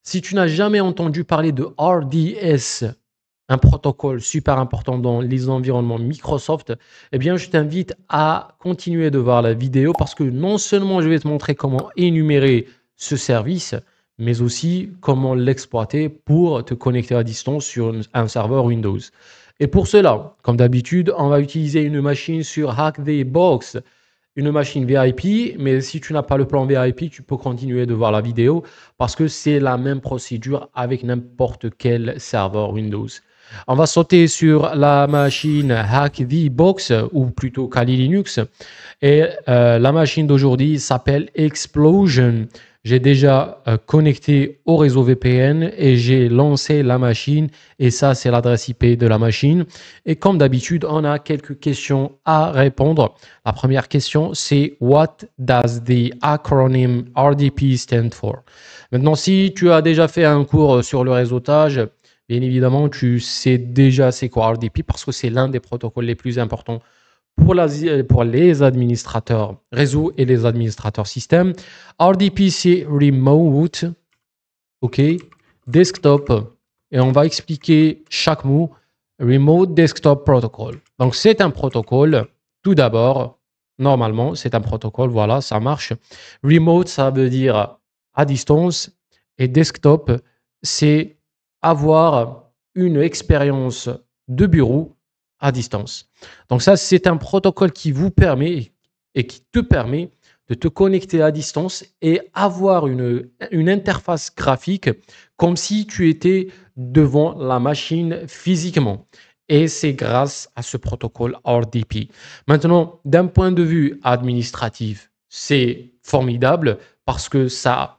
Si tu n'as jamais entendu parler de RDS, un protocole super important dans les environnements Microsoft, eh bien, je t'invite à continuer de voir la vidéo parce que non seulement je vais te montrer comment énumérer ce service, mais aussi comment l'exploiter pour te connecter à distance sur un serveur Windows. Et pour cela, comme d'habitude, on va utiliser une machine sur Hack the Box, une machine VIP, mais si tu n'as pas le plan VIP, tu peux continuer de voir la vidéo parce que c'est la même procédure avec n'importe quel serveur Windows. On va sauter sur la machine Hack the Box ou plutôt Kali Linux et la machine d'aujourd'hui s'appelle Explosion. J'ai déjà connecté au réseau VPN et j'ai lancé la machine et ça c'est l'adresse IP de la machine. Et comme d'habitude, on a quelques questions à répondre. La première question c'est What does the acronym RDP stand for? Maintenant, si tu as déjà fait un cours sur le réseautage, bien évidemment, tu sais déjà c'est quoi RDP parce que c'est l'un des protocoles les plus importants pour les administrateurs réseau et les administrateurs système. RDP, c'est Remote, OK, Desktop, et on va expliquer chaque mot. Remote Desktop Protocol. Donc, c'est un protocole, tout d'abord, normalement, c'est un protocole, voilà, ça marche. Remote, ça veut dire à distance, et Desktop, c'est avoir une expérience de bureau à distance. Donc ça, c'est un protocole qui vous permet et qui te permet de te connecter à distance et avoir une interface graphique comme si tu étais devant la machine physiquement. Et c'est grâce à ce protocole RDP. Maintenant, d'un point de vue administratif, c'est formidable parce que ça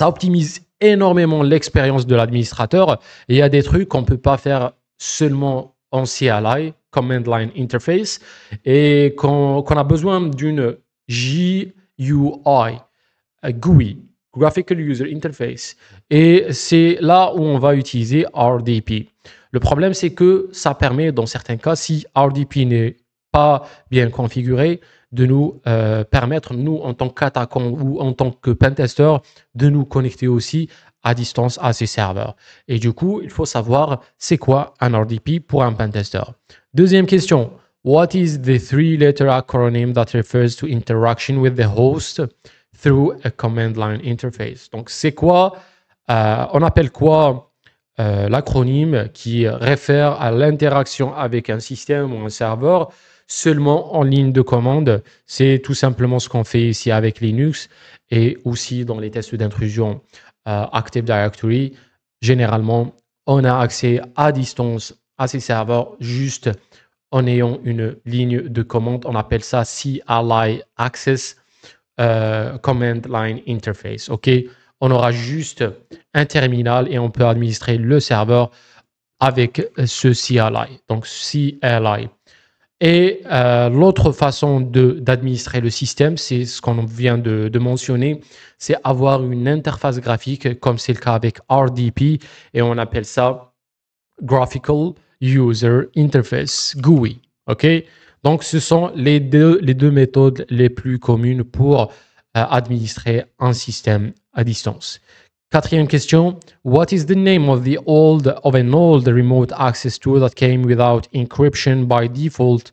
optimise énormément l'expérience de l'administrateur. Il y a des trucs qu'on ne peut pas faire seulement en CLI, Command Line Interface, et qu'on a besoin d'une GUI, GUI, Graphical User Interface. Et c'est là où on va utiliser RDP. Le problème, c'est que ça permet, dans certains cas, si RDP n'est pas bien configuré, de nous permettre, nous, en tant qu'attaquants ou en tant que pentester, de nous connecter aussi à distance à ces serveurs. Et du coup, il faut savoir c'est quoi un RDP pour un pentester. Deuxième question. What is the three-letter acronym that refers to interaction with the host through a command line interface? Donc, c'est quoi, on appelle quoi l'acronyme qui réfère à l'interaction avec un système ou un serveur seulement en ligne de commande? C'est tout simplement ce qu'on fait ici avec Linux et aussi dans les tests d'intrusion Active Directory. Généralement, on a accès à distance à ces serveurs juste en ayant une ligne de commande. On appelle ça CLI Access Command Line Interface. OK? On aura juste un terminal et on peut administrer le serveur avec ce CLI. Donc, CLI. Et l'autre façon d'administrer le système, c'est ce qu'on vient de mentionner, c'est avoir une interface graphique, comme c'est le cas avec RDP, et on appelle ça Graphical User Interface, GUI. OK? Donc, ce sont les deux méthodes les plus communes pour administrer un système à distance. Quatrième question. What is the name of an old remote access tool that came without encryption by default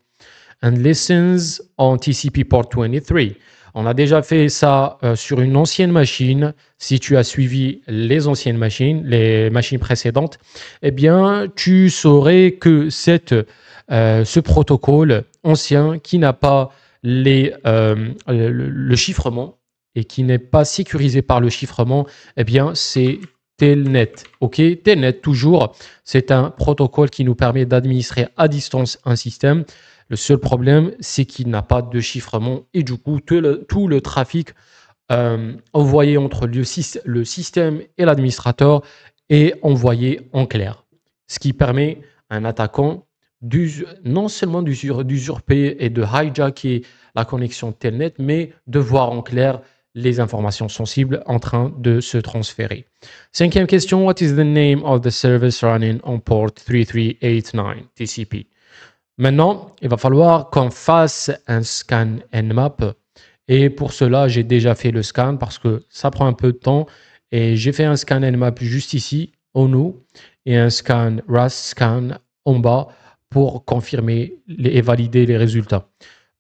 and listens on TCP port 23? On a déjà fait ça sur une ancienne machine. Si tu as suivi les anciennes machines, les machines précédentes, eh bien, tu saurais que ce protocole ancien qui n'a pas le chiffrement et qui n'est pas sécurisé par le chiffrement, eh bien, c'est Telnet. OK? Telnet, toujours, c'est un protocole qui nous permet d'administrer à distance un système. Le seul problème, c'est qu'il n'a pas de chiffrement et du coup, tout le trafic envoyé entre le système et l'administrateur est envoyé en clair. Ce qui permet à un attaquant non seulement d'usurper et de hijacker la connexion Telnet, mais de voir en clair les informations sensibles en train de se transférer. Cinquième question, what is the name of the service running on port 3389 TCP? Maintenant, il va falloir qu'on fasse un scan Nmap et pour cela, j'ai déjà fait le scan parce que ça prend un peu de temps Et j'ai fait un scan Nmap juste ici, en haut, et un scan RAS scan en bas pour confirmer et valider les résultats.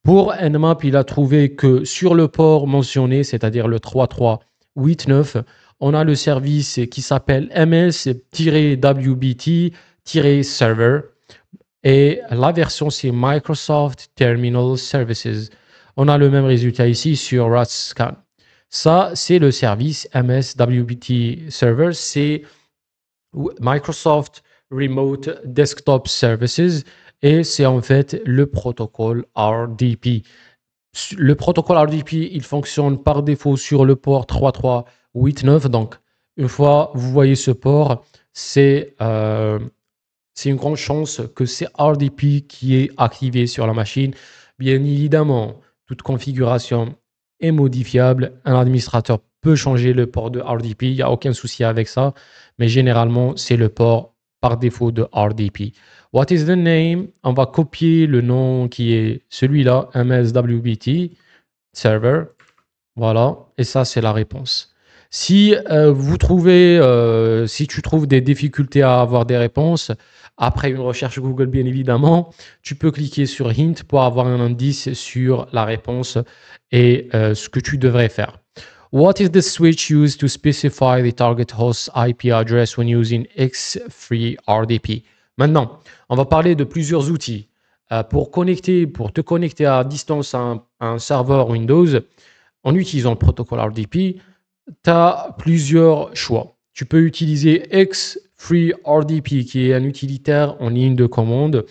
Pour Nmap, il a trouvé que sur le port mentionné, c'est-à-dire le 3389, on a le service qui s'appelle ms-wbt-server et la version c'est Microsoft Terminal Services. On a le même résultat ici sur RASScan. Ça, c'est le service ms-wbt server, c'est Microsoft Remote Desktop Services et c'est en fait le protocole RDP. Le protocole RDP, il fonctionne par défaut sur le port 3389. Donc, une fois vous voyez ce port, c'est une grande chance que c'est RDP qui est activé sur la machine. Bien évidemment, toute configuration est modifiable. Un administrateur peut changer le port de RDP. Il n'y a aucun souci avec ça. Mais généralement, c'est le port par défaut de RDP. What is the name? On va copier le nom qui est celui-là, MSWBT server. Voilà. Et ça, c'est la réponse. Si si tu trouves des difficultés à avoir des réponses, après une recherche Google, bien évidemment, tu peux cliquer sur Hint pour avoir un indice sur la réponse et ce que tu devrais faire. What is the switch used to specify the target host's IP address when using X3RDP? Maintenant, on va parler de plusieurs outils. Pour te connecter à distance à un serveur Windows, en utilisant le protocole RDP, tu as plusieurs choix. Tu peux utiliser X3RDP, qui est un utilitaire en ligne de commande.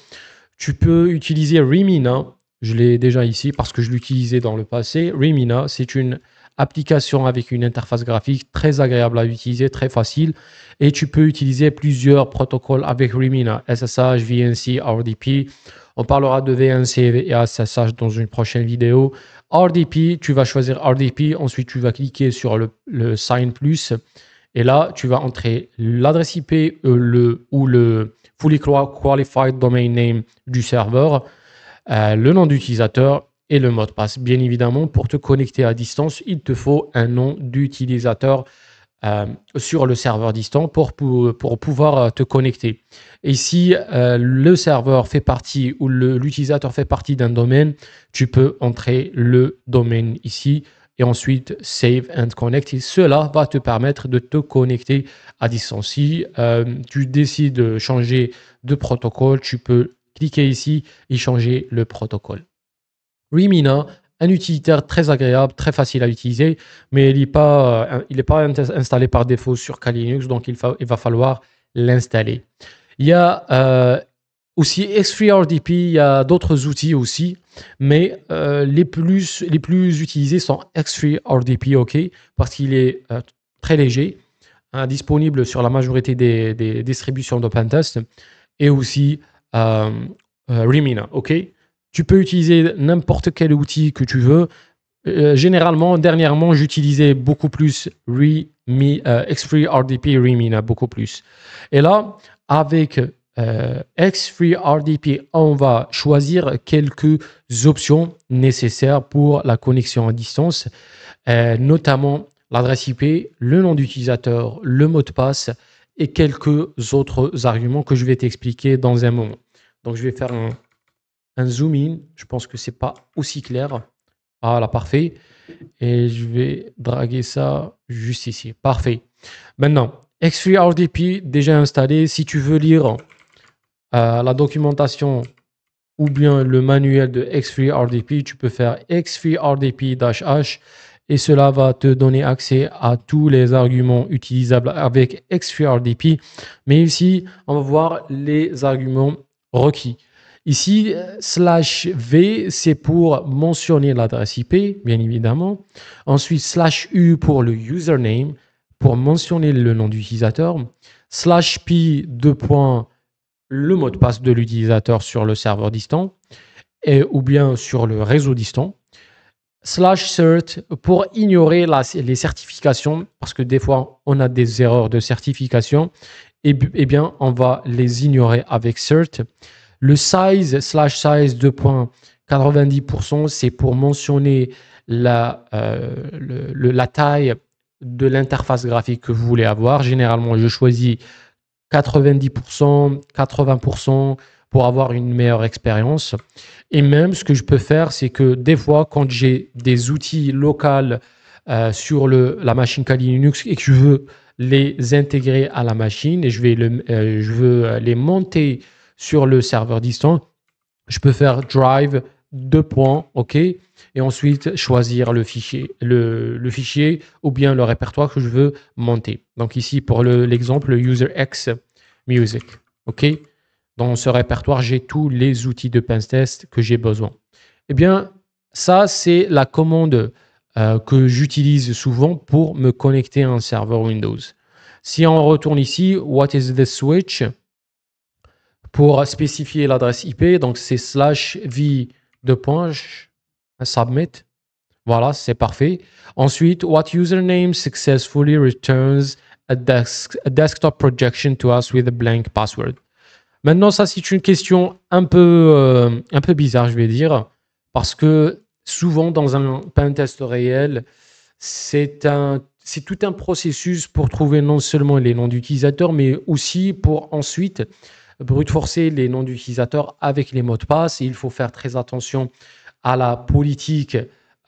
Tu peux utiliser Remina. Je l'ai déjà ici parce que je l'utilisais dans le passé. Remina, c'est une application avec une interface graphique très agréable à utiliser, très facile. Et tu peux utiliser plusieurs protocoles avec Remina, SSH, VNC, RDP. On parlera de VNC et SSH dans une prochaine vidéo. RDP, tu vas choisir RDP. Ensuite, tu vas cliquer sur le Sign Plus. Et là, tu vas entrer l'adresse IP ou le Fully Qualified Domain Name du serveur, le nom d'utilisateur et le mot de passe. Bien évidemment, pour te connecter à distance, il te faut un nom d'utilisateur sur le serveur distant pour pouvoir te connecter. Et si le serveur fait partie ou l'utilisateur fait partie d'un domaine, tu peux entrer le domaine ici et ensuite Save and Connect. Et cela va te permettre de te connecter à distance. Si tu décides de changer de protocole, tu peux cliquer ici et changer le protocole. Remina, un utilitaire très agréable, très facile à utiliser, mais il n'est pas installé par défaut sur Kali Linux, donc il va falloir l'installer. Il y a aussi X3RDP, il y a d'autres outils aussi, mais les plus utilisés sont X3RDP, ok, parce qu'il est très léger, disponible sur la majorité des distributions d'OpenTest, et aussi Remina, ok. Tu peux utiliser n'importe quel outil que tu veux. Généralement, dernièrement, j'utilisais beaucoup plus X3RDP Remina, beaucoup plus. Et là, avec X3RDP, on va choisir quelques options nécessaires pour la connexion à distance, notamment l'adresse IP, le nom d'utilisateur, le mot de passe et quelques autres arguments que je vais t'expliquer dans un moment. Donc, je vais faire un zoom in. Je pense que c'est pas aussi clair. Voilà, parfait. Et je vais draguer ça juste ici. Parfait. Maintenant, X3RDP déjà installé. Si tu veux lire la documentation ou bien le manuel de X3RDP, tu peux faire X3RDP-H et cela va te donner accès à tous les arguments utilisables avec X3RDP. Mais ici, on va voir les arguments requis. Ici, /v, c'est pour mentionner l'adresse IP, bien évidemment. Ensuite, /u pour le username, pour mentionner le nom d'utilisateur. /p, le mot de passe de l'utilisateur sur le serveur distant, ou bien sur le réseau distant. /cert pour ignorer les certifications, parce que des fois, on a des erreurs de certification. Et bien, on va les ignorer avec cert. Le size, /size 90%, c'est pour mentionner la taille de l'interface graphique que vous voulez avoir. Généralement, je choisis 90%, 80% pour avoir une meilleure expérience. Et même, ce que je peux faire, c'est que des fois, quand j'ai des outils locaux sur la machine Kali Linux et que je veux les intégrer à la machine et je veux les monter sur le serveur distant, je peux faire drive deux points, OK, et ensuite choisir le fichier ou bien le répertoire que je veux monter. Donc ici, pour l'exemple, UserX Music, OK. Dans ce répertoire, j'ai tous les outils de pentest que j'ai besoin. Eh bien, ça, c'est la commande que j'utilise souvent pour me connecter à un serveur Windows. Si on retourne ici, what is the switch? Pour spécifier l'adresse IP, donc c'est /v submit. Voilà, c'est parfait. Ensuite, what username successfully returns a desktop projection to us with a blank password. Maintenant, ça, c'est une question un peu bizarre, je vais dire, parce que souvent, dans un pentest réel, c'est tout un processus pour trouver non seulement les noms d'utilisateurs, mais aussi pour ensuite brute forcer les noms d'utilisateurs avec les mots de passe. Et il faut faire très attention à la politique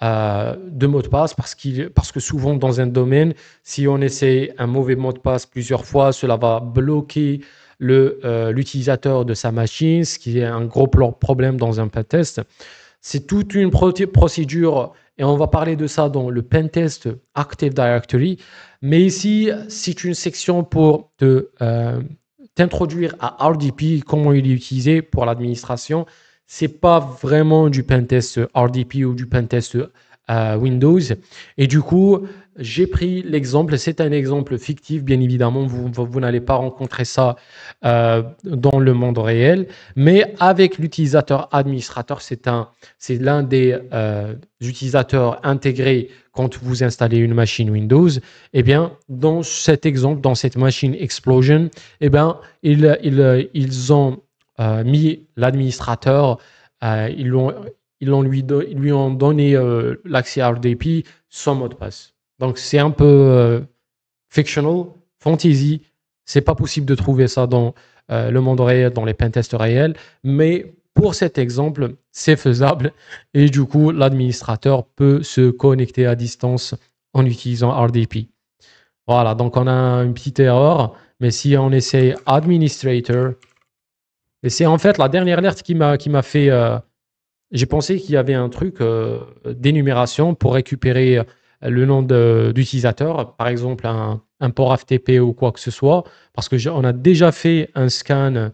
de mot de passe parce que souvent dans un domaine, si on essaie un mauvais mot de passe plusieurs fois, cela va bloquer l'utilisateur de sa machine, ce qui est un gros problème dans un pentest. C'est toute une procédure et on va parler de ça dans le pentest Active Directory. Mais ici, c'est une section pour t'introduire à RDP, comment il est utilisé pour l'administration. C'est pas vraiment du pentest RDP ou du pentest Windows. Et du coup, j'ai pris l'exemple, c'est un exemple fictif, bien évidemment, vous n'allez pas rencontrer ça dans le monde réel, mais avec l'utilisateur administrateur, c'est l'un des utilisateurs intégrés quand vous installez une machine Windows. Eh bien, dans cet exemple, dans cette machine Explosion, eh bien, ils ont mis l'administrateur, ils lui ont donné l'accès à RDP sans mot de passe. Donc, c'est un peu fictional, fantasy. C'est pas possible de trouver ça dans le monde réel, dans les pentests réels. Mais pour cet exemple, c'est faisable. Et du coup, l'administrateur peut se connecter à distance en utilisant RDP. Voilà, donc on a une petite erreur. Mais si on essaie administrator, et c'est en fait la dernière alerte qui m'a fait... j'ai pensé qu'il y avait un truc d'énumération pour récupérer le nom d'utilisateur, par exemple un port FTP ou quoi que ce soit, parce que on a déjà fait un scan,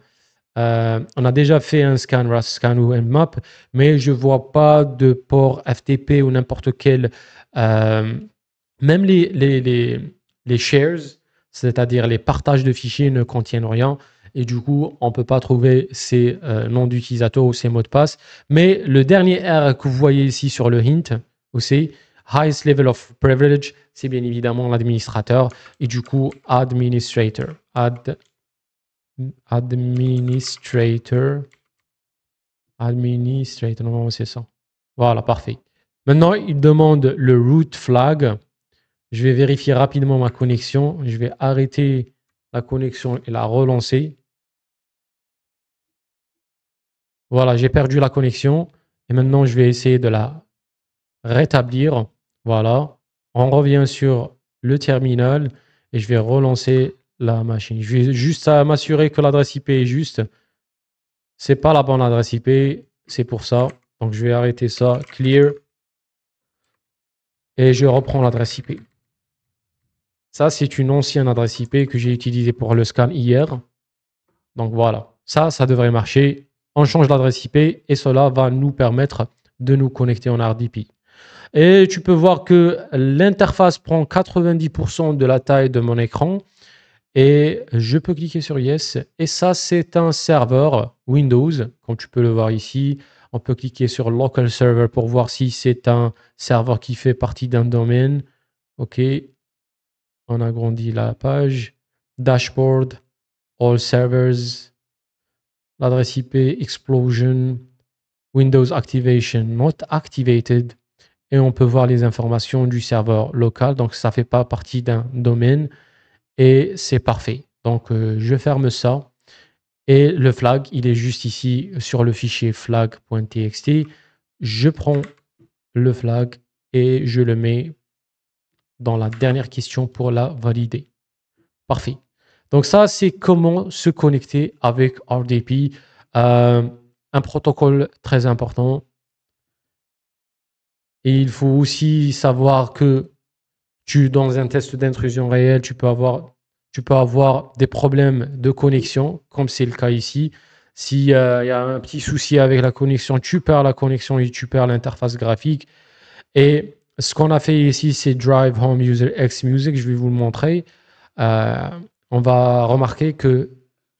RAS-scan ou Nmap, mais je vois pas de port FTP ou n'importe quel, même les shares, c'est-à-dire les partages de fichiers ne contiennent rien. Et du coup, on ne peut pas trouver ces noms d'utilisateurs ou ces mots de passe. Mais le dernier R que vous voyez ici sur le hint, aussi, highest level of privilege, c'est bien évidemment l'administrateur. Et du coup, administrator. Administrator, non, c'est ça. Voilà, parfait. Maintenant, il demande le root flag. Je vais vérifier rapidement ma connexion. Je vais arrêter la connexion et la relancer. Voilà, j'ai perdu la connexion. Et maintenant, je vais essayer de la rétablir. Voilà. On revient sur le terminal et je vais relancer la machine. Je vais juste m'assurer que l'adresse IP est juste. C'est pas la bonne adresse IP. C'est pour ça. Donc, je vais arrêter ça. Clear. Et je reprends l'adresse IP. Ça, c'est une ancienne adresse IP que j'ai utilisée pour le scan hier. Donc voilà, ça devrait marcher. On change l'adresse IP et cela va nous permettre de nous connecter en RDP. Et tu peux voir que l'interface prend 90% de la taille de mon écran. Et je peux cliquer sur Yes. Et ça, c'est un serveur Windows, comme tu peux le voir ici. On peut cliquer sur Local Server pour voir si c'est un serveur qui fait partie d'un domaine. OK. On agrandit la page. Dashboard, All Servers, l'adresse IP, Explosion, Windows Activation not activated, et on peut voir les informations du serveur local. Donc, ça ne fait pas partie d'un domaine et c'est parfait. Donc, je ferme ça et le flag, il est juste ici sur le fichier flag.txt. Je prends le flag et je le mets dans la dernière question pour la valider. Parfait. Donc ça, c'est comment se connecter avec RDP. Un protocole très important. Et il faut aussi savoir que dans un test d'intrusion réel, tu peux avoir des problèmes de connexion, comme c'est le cas ici. S'il y a un petit souci avec la connexion, tu perds la connexion et tu perds l'interface graphique. Et ce qu'on a fait ici, c'est Drive Home User X Music. Je vais vous le montrer. On va remarquer que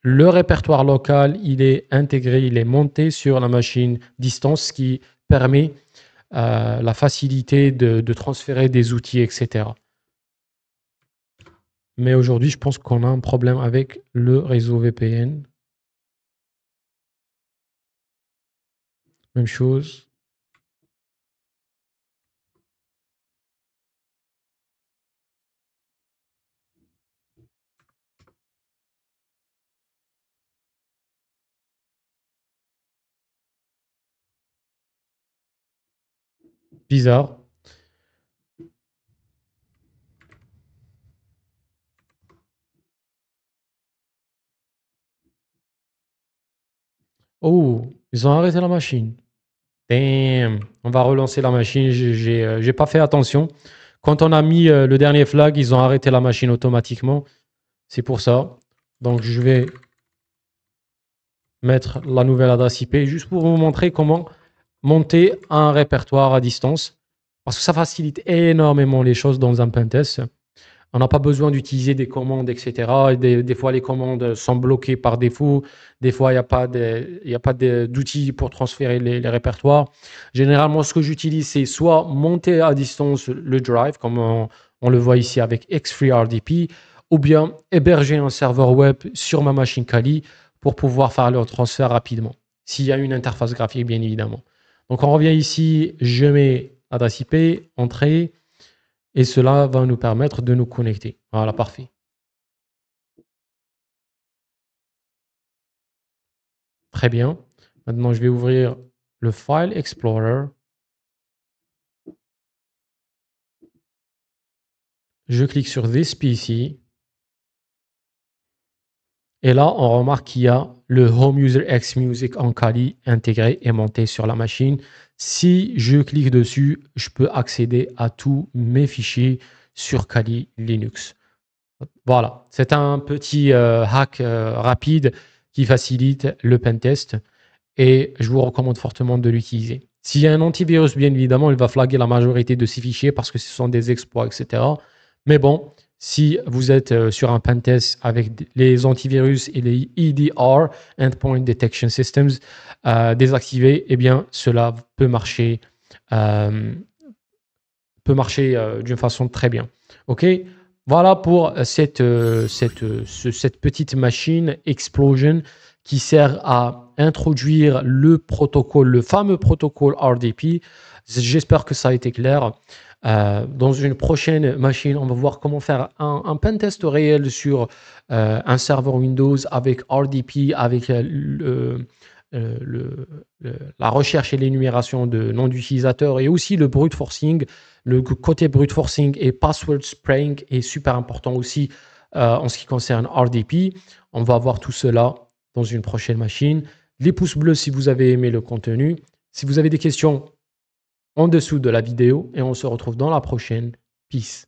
le répertoire local, il est intégré, il est monté sur la machine distance, ce qui permet la facilité de transférer des outils, etc. Mais aujourd'hui, je pense qu'on a un problème avec le réseau VPN. Même chose. Bizarre. Oh, ils ont arrêté la machine. Damn. On va relancer la machine. J'ai pas fait attention. Quand on a mis le dernier flag, ils ont arrêté la machine automatiquement. C'est pour ça. Donc, je vais mettre la nouvelle adresse IP juste pour vous montrer comment monter un répertoire à distance. Parce que ça facilite énormément les choses dans un pentest. On n'a pas besoin d'utiliser des commandes, etc. Des fois, les commandes sont bloquées par défaut. Des fois, il n'y a pas d'outils pour transférer les répertoires. Généralement, ce que j'utilise, c'est soit monter à distance le drive, comme on le voit ici avec XFreeRDP, ou bien héberger un serveur web sur ma machine Kali pour pouvoir faire le transfert rapidement. S'il y a une interface graphique, bien évidemment. Donc, on revient ici, je mets adresse IP, entrée. Et cela va nous permettre de nous connecter. Voilà, parfait. Très bien. Maintenant, je vais ouvrir le File Explorer. Je clique sur This PC. Et là, on remarque qu'il y a le Home User X Music en Kali intégré et monté sur la machine. Si je clique dessus, je peux accéder à tous mes fichiers sur Kali Linux. Voilà, c'est un petit hack rapide qui facilite le pentest et je vous recommande fortement de l'utiliser. S'il y a un antivirus, bien évidemment, il va flaguer la majorité de ces fichiers parce que ce sont des exploits, etc. Mais bon, si vous êtes sur un pentest avec les antivirus et les EDR, Endpoint Detection Systems, désactivés, eh bien, cela peut marcher d'une façon très bien. OK? Voilà pour cette petite machine Explosion qui sert à introduire le protocole, le fameux protocole RDP. J'espère que ça a été clair. Dans une prochaine machine, on va voir comment faire un pentest réel sur un serveur Windows avec RDP, avec la recherche et l'énumération de noms d'utilisateurs et aussi le brute forcing. Le côté brute forcing et password spraying est super important aussi en ce qui concerne RDP. On va voir tout cela dans une prochaine machine. Les pouces bleus si vous avez aimé le contenu. Si vous avez des questions en dessous de la vidéo et on se retrouve dans la prochaine. Peace.